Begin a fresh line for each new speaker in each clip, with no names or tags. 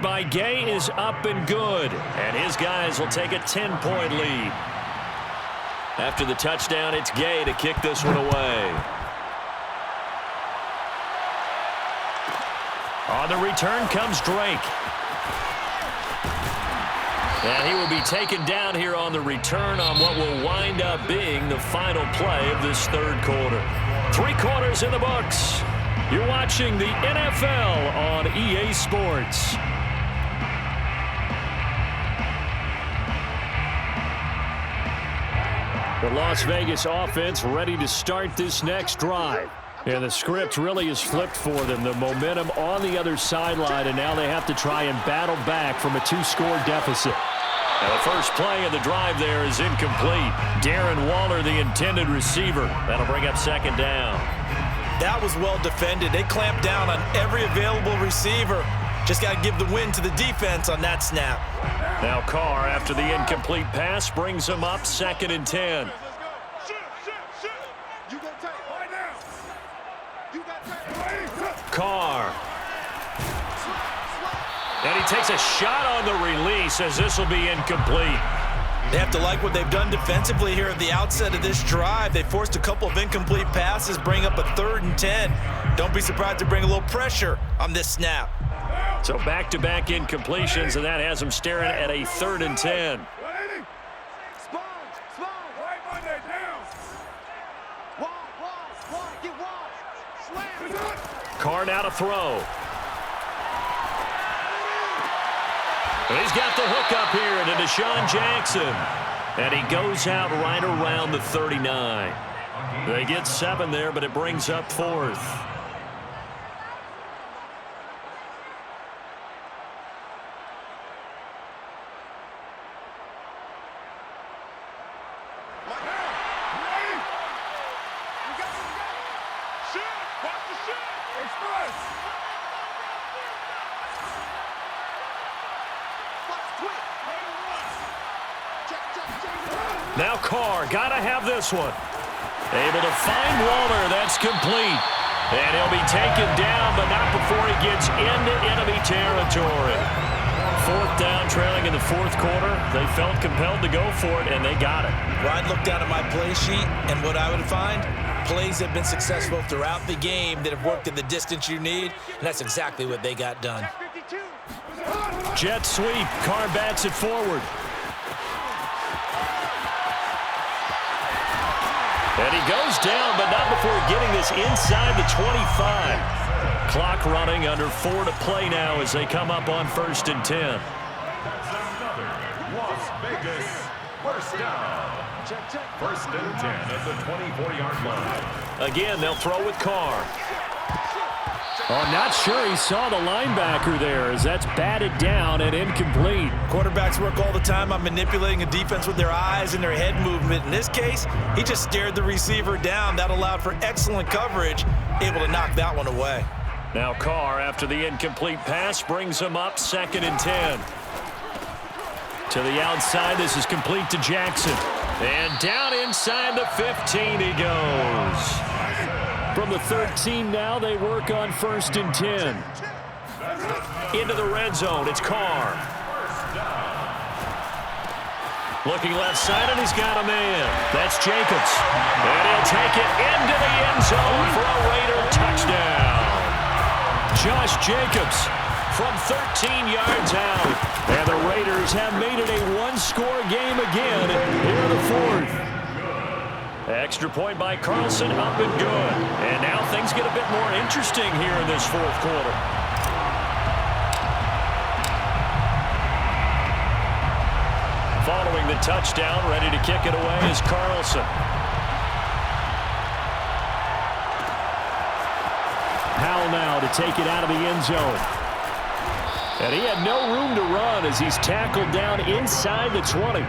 by Gay is up and good. And his guys will take a 10-point lead. After the touchdown, it's Gay to kick this one away. On the return comes Drake. And he will be taken down here on the return on what will wind up being the final play of this third quarter. 3 quarters in the books. You're watching the NFL on EA Sports. The Las Vegas offense ready to start this next drive. And the script really is flipped for them. The momentum on the other sideline, and now they have to try and battle back from a 2-score deficit. Now the first play of the drive there is incomplete. Darren Waller, the intended receiver. That'll bring up second down.
That was well defended. They clamped down on every available receiver. Just got to give the win to the defense on that snap.
Now Carr, after the incomplete pass, brings him up 2nd and 10. Carr. And he takes a shot on the release as this will be incomplete.
They have to like what they've done defensively here at the outset of this drive. They forced a couple of incomplete passes, bring up a 3rd and 10. Don't be surprised to bring a little pressure on this snap.
So back-to-back incompletions, and that has them staring at a 3rd and 10. Carr now to throw. And he's got the hook up here to Deshaun Jackson. And he goes out right around the 39. They get 7 there, but it brings up 4th. Now Carr, got to have this one. Able to find Waller. That's complete. And he'll be taken down, but not before he gets into enemy territory. 4th down, trailing in the 4th quarter. They felt compelled to go for it, and they got it.
Well, I'd look down at my play sheet, and what I would find, plays have been successful throughout the game that have worked at the distance you need, and that's exactly what they got done.
Jet sweep. Carr bats it forward. And he goes down, but not before getting this inside the 25. Clock running, under 4 to play now as they come up on 1st and 10.
Las Vegas, first down. 1st and 10 at the 24-yard line.
Again, they'll throw with Carr. Oh, I'm not sure he saw the linebacker there as that's batted down and incomplete.
Quarterbacks work all the time on manipulating a defense with their eyes and their head movement. In this case, he just stared the receiver down. That allowed for excellent coverage, able to knock that one away.
Now Carr, after the incomplete pass, brings him up 2nd and 10. To the outside, this is complete to Jackson. And down inside the 15 he goes. From the 13 now, they work on 1st and 10. Into the red zone, it's Carr. Looking left side, and he's got a man. That's Jacobs. And he'll take it into the end zone for a Raider touchdown. Josh Jacobs from 13 yards out. And the Raiders have made it a 1-score game again here in the 4th. Extra point by Carlson, up and good. And now things get a bit more interesting here in this 4th quarter. Following the touchdown, ready to kick it away is Carlson. Howell now to take it out of the end zone. And he had no room to run as he's tackled down inside the 20.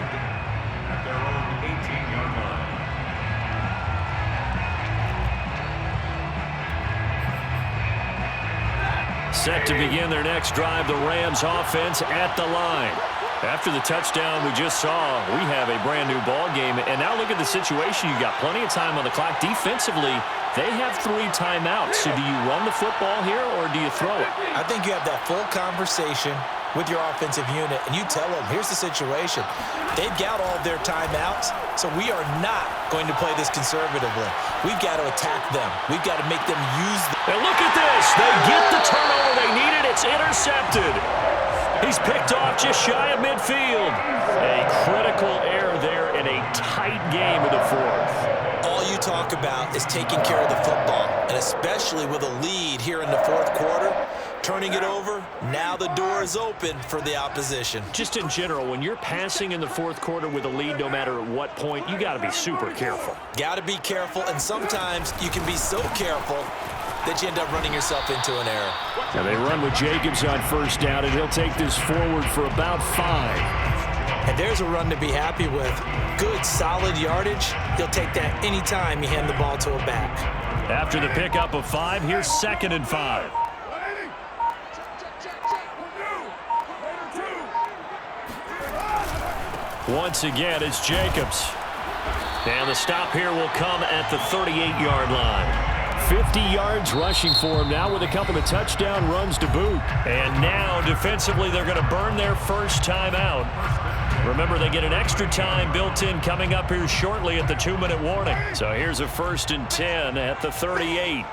Set to begin their next drive, the Rams offense at the line. After the touchdown we just saw, we have a brand new ball game. And now look at the situation. You've got plenty of time on the clock. Defensively, they have 3 timeouts. So do you run the football here or do you throw it?
I think you have that full conversation with your offensive unit, and you tell them, here's the situation. They've got all of their timeouts, so we are not going to play this conservatively. We've got to attack them. We've got to make them use them.
And look at this. They get the turnover they needed. It's intercepted. He's picked off just shy of midfield. A critical error there in a tight game in the fourth.
All you talk about is taking care of the football, and especially with a lead here in the fourth quarter, turning it over, now the door is open for the opposition.
Just in general, when you're passing in the fourth quarter with a lead, no matter at what point, you got to be super careful.
Got to be careful, and sometimes you can be so careful that you end up running yourself into an error.
Now they run with Jacobs on first down, and he'll take this forward for about 5.
And there's a run to be happy with. Good, solid yardage. He'll take that anytime you hand the ball to a back.
After the pickup of 5, here's 2nd and 5. Once again, it's Jacobs. And the stop here will come at the 38-yard line. 50 yards rushing for him now with a couple of touchdown runs to boot. And now, defensively, they're going to burn their first time out. Remember, they get an extra time built in coming up here shortly at the 2-minute warning. So here's a 1st and 10 at the 38.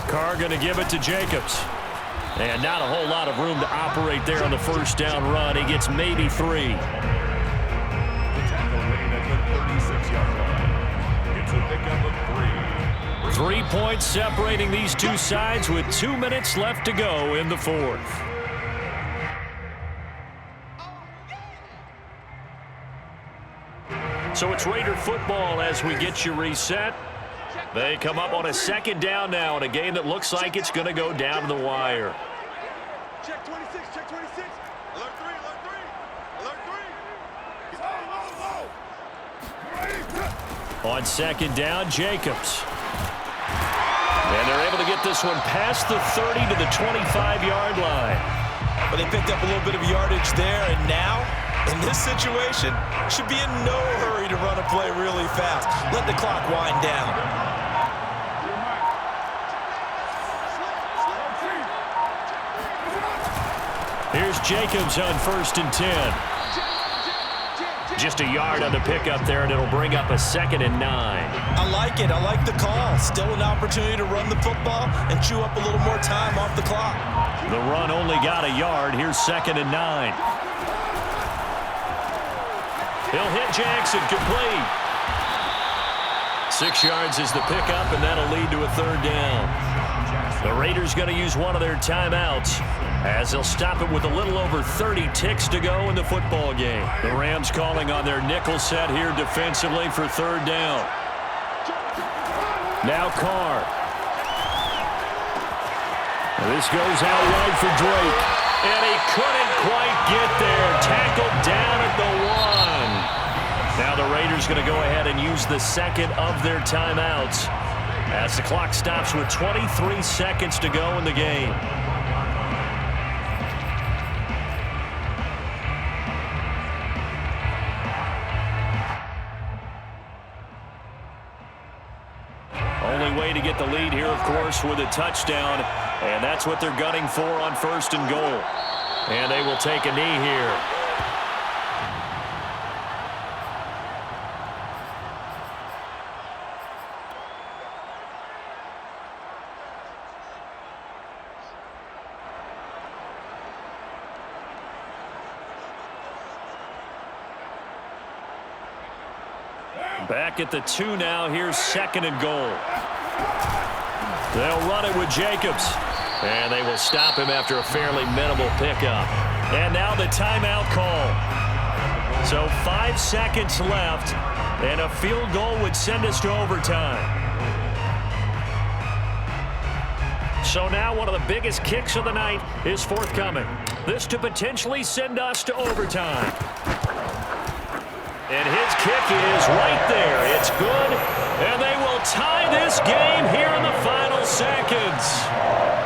Carr going to give it to Jacobs. And not a whole lot of room to operate there on the first down run. He gets maybe 3.
It's a pickup of 3.
3 points separating these two sides with 2 minutes left to go in the fourth. So it's Raider football as we get you reset. They come up on a 2nd down now in a game that looks like it's going to go down to the wire.
Check 26, check 26. Alert 3, alert 3. Alert 3.
On 2nd down, Jacobs. And they're able to get this one past the 30 to the 25-yard line.
But they picked up a little bit of yardage there, and now, in this situation, should be in no hurry to run a play really fast. Let the clock wind down.
Here's Jacobs on 1st and 10. Just a yard on the pickup there, and it'll bring up a 2nd and 9.
I like it. I like the call. Still an opportunity to run the football and chew up a little more time off the clock.
The run only got a yard. Here's 2nd and 9. He'll hit Jackson, complete. 6 yards is the pickup, and that'll lead to a 3rd down. The Raiders going to use one of their timeouts as they'll stop it with a little over 30 ticks to go in the football game. The Rams calling on their nickel set here defensively for 3rd down. Now Carr. This goes out wide for Drake. And he couldn't quite get there. Tackled down at the 1. Now the Raiders going to go ahead and use the 2nd of their timeouts as the clock stops with 23 seconds to go in the game. Only way to get the lead here, of course, with a touchdown, and that's what they're gunning for on 1st and goal. And they will take a knee here. Back at the 2 now. Here's 2nd and goal. They'll run it with Jacobs. And they will stop him after a fairly minimal pickup. And now the timeout call. So 5 seconds left. And a field goal would send us to overtime. So now one of the biggest kicks of the night is forthcoming. This to potentially send us to overtime. And his kick is right there. It's good. And they will tie this game here in the final seconds.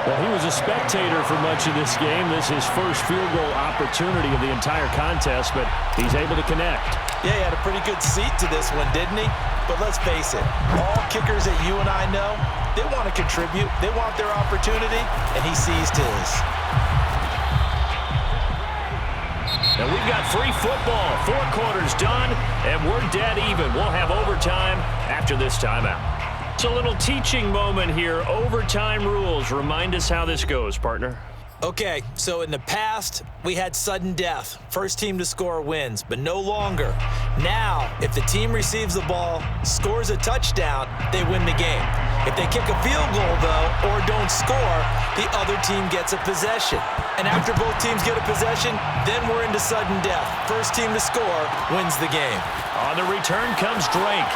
Well, he was a spectator for much of this game. This is his first field goal opportunity of the entire contest, but he's able to connect.
Yeah, he had a pretty good seat to this one, didn't he? But let's face it, all kickers that you and I know, they want to contribute. They want their opportunity, and he seized his.
And we've got free football. 4 quarters done, and we're dead even. We'll have overtime after this timeout. It's a little teaching moment here. Overtime rules. Remind us how this goes, partner.
Okay, so in the past, we had sudden death. First team to score wins, but no longer. Now, if the team receives the ball, scores a touchdown, they win the game. If they kick a field goal, though, or don't score, the other team gets a possession. And after both teams get a possession, then we're into sudden death. First team to score wins the game.
On the return comes Drake.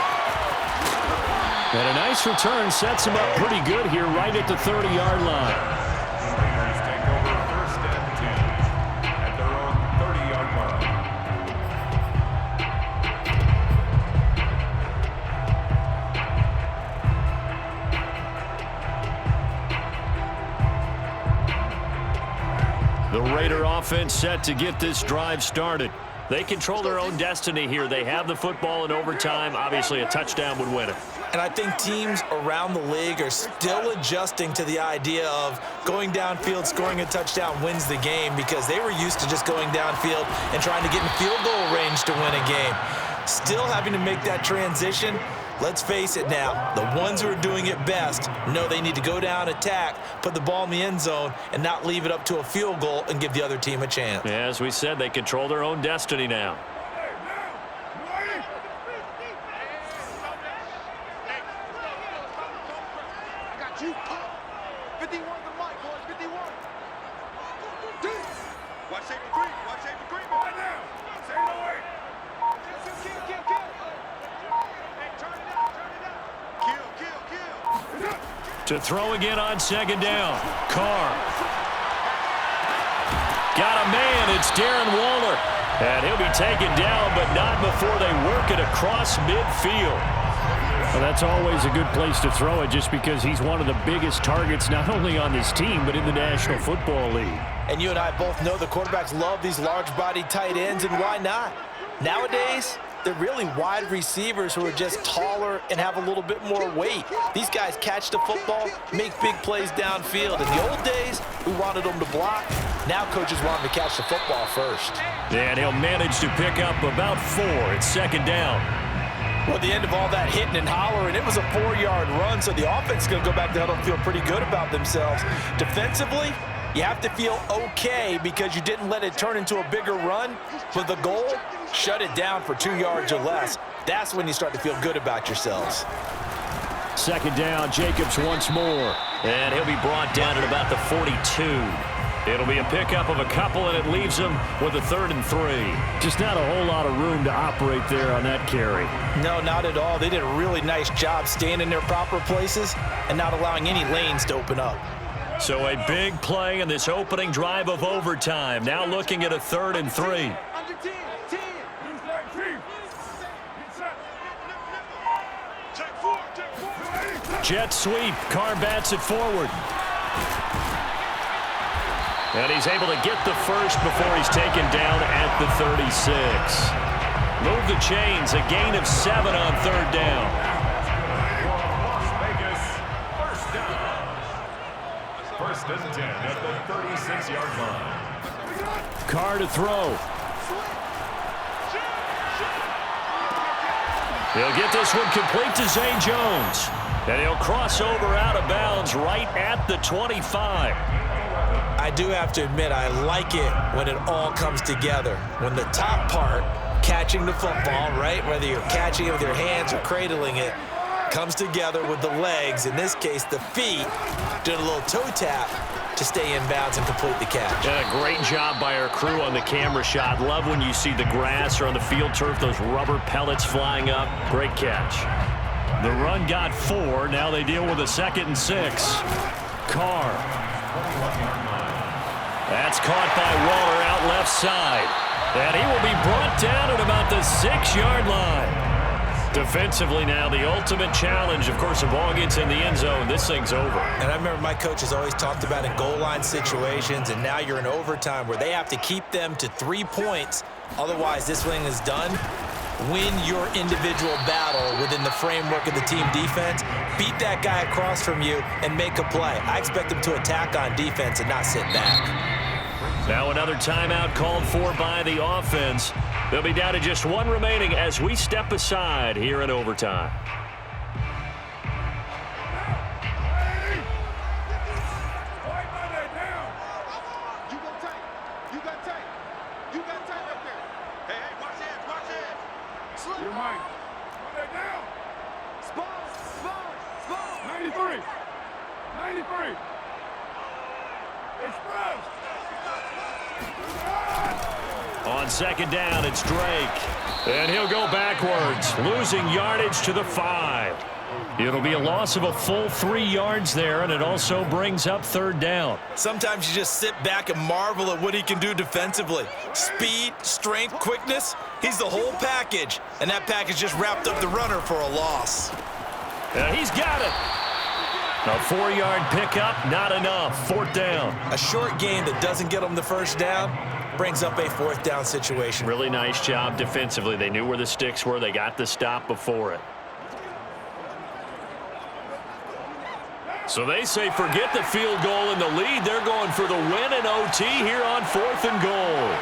And a nice return sets him up pretty good here right at the 30-yard line. The Raider offense set to get this drive started. They control their own destiny here. They have the football in overtime. Obviously, a touchdown would win it.
And I think teams around the league are still adjusting to the idea of going downfield, scoring a touchdown wins the game, because they were used to just going downfield and trying to get in field goal range to win a game. Still having to make that transition. Let's face it now, the ones who are doing it best know they need to go down, attack, put the ball in the end zone, and not leave it up to a field goal and give the other team a chance.
Yeah, as we said, they control their own destiny now.
I got you. 51 the mic, boys. 51. Watch shape the green. Watch shape the green. Right now. Say no way. Kill. Hey, turn it out. Kill.
To throw again on second down. Carr. Got a man. It's Darren Waller. And he'll be taken down, but not before they work it across midfield. Well, that's always a good place to throw it, just because he's one of the biggest targets not only on this team but in the National Football League.
And you and I both know the quarterbacks love these large-bodied tight ends, and why not? Nowadays, they're really wide receivers who are just taller and have a little bit more weight. These guys catch the football, make big plays downfield. In the old days, we wanted them to block. Now coaches want them to catch the football first.
And he'll manage to pick up about 4. It's second down.
Well, at the end of all that hitting and hollering, it was a 4-yard run, so the offense is going to go back to huddle and feel pretty good about themselves. Defensively, you have to feel okay because you didn't let it turn into a bigger run. But the goal, shut it down for 2 yards or less. That's when you start to feel good about yourselves.
Second down, Jacobs once more. And he'll be brought down at about the 42. It'll be a pickup of a couple, and it leaves him with a 3rd and 3. Just not a whole lot of room to operate there on that carry.
No, not at all. They did a really nice job staying in their proper places and not allowing any lanes to open up.
So a big play in this opening drive of overtime. Now looking at a 3rd and 3.
Under 10. Check 4.
Jet sweep. Carr bats it forward. And he's able to get the first before he's taken down at the 36. Move the chains. A gain of 7 on 3rd down.
Las Vegas, first down. 1st and 10 at the 36-yard line.
Carr to throw. He'll get this one complete to Zay Jones. And he'll cross over out of bounds right at the 25.
I do have to admit, I like it when it all comes together. When the top part, catching the football, right, whether you're catching it with your hands or cradling it, comes together with the legs, in this case the feet, doing a little toe tap to stay in bounds and complete the catch.
And a great job by our crew on the camera shot. Love when you see the grass or on the field turf, those rubber pellets flying up. Great catch. The run got 4. Now they deal with a 2nd and 6. Carr. That's caught by Waller out left side. And he will be brought down at about the 6-yard line. Defensively now, the ultimate challenge. Of course, the ball gets in the end zone, this thing's over.
And I remember my coaches always talked about in goal line situations, and now you're in overtime where they have to keep them to 3 points. Otherwise, this thing is done. win your individual battle within the framework of the team defense, beat that guy across from you, and make a play. I expect them to attack on defense and not sit back.
Now another timeout called for by the offense. They'll be down to just one remaining as we step aside here in overtime.
You're mine. Put that down. Spot. 93. 93. Express.
On second down, it's Drake. And he'll go backwards, losing yardage to the 5. It'll be a loss of a full 3 yards there, and it also brings up third down.
Sometimes you just sit back and marvel at what he can do defensively. Speed, strength, quickness, he's the whole package. And that package just wrapped up the runner for a loss.
He's got it. A 4-yard pickup, not enough. Fourth down.
A short game that doesn't get them the first down brings up a fourth down situation.
Really nice job defensively. They knew where the sticks were. They got the stop before it. So they say forget the field goal and the lead. They're going for the win in OT here on 4th and goal.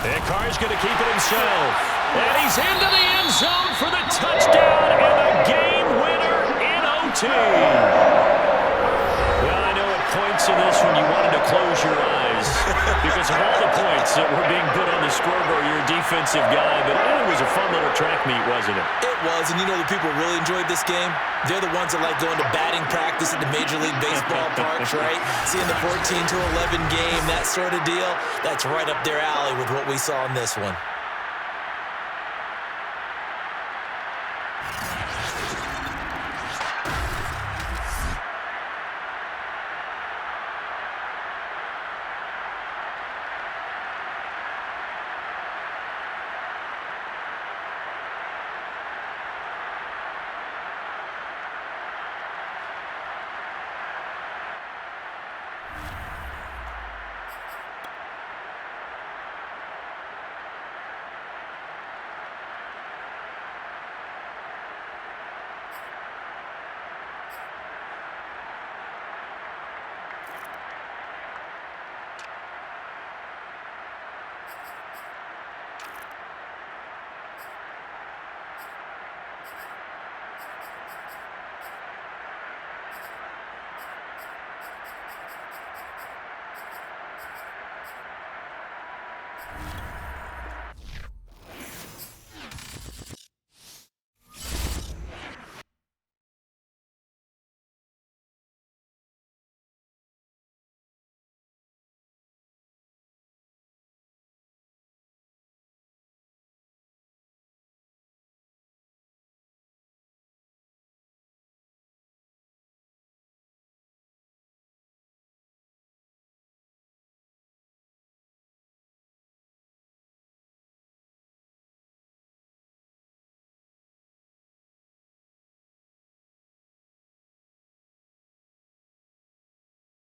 And Carr's going to keep it himself. And he's into the end zone for the touchdown and the game winner in OT. Well, I know at points in this when you wanted to close your eyes because of all the points that were being put on the scoreboard. You're a defensive guy, but it was a fun little track meet, wasn't it?
It was, and you know the people who really enjoyed this game? They're the ones that like going to batting practice at the Major League Baseball parks, right? Seeing the 14-11 game, that sort of deal, that's right up their alley with what we saw in this one.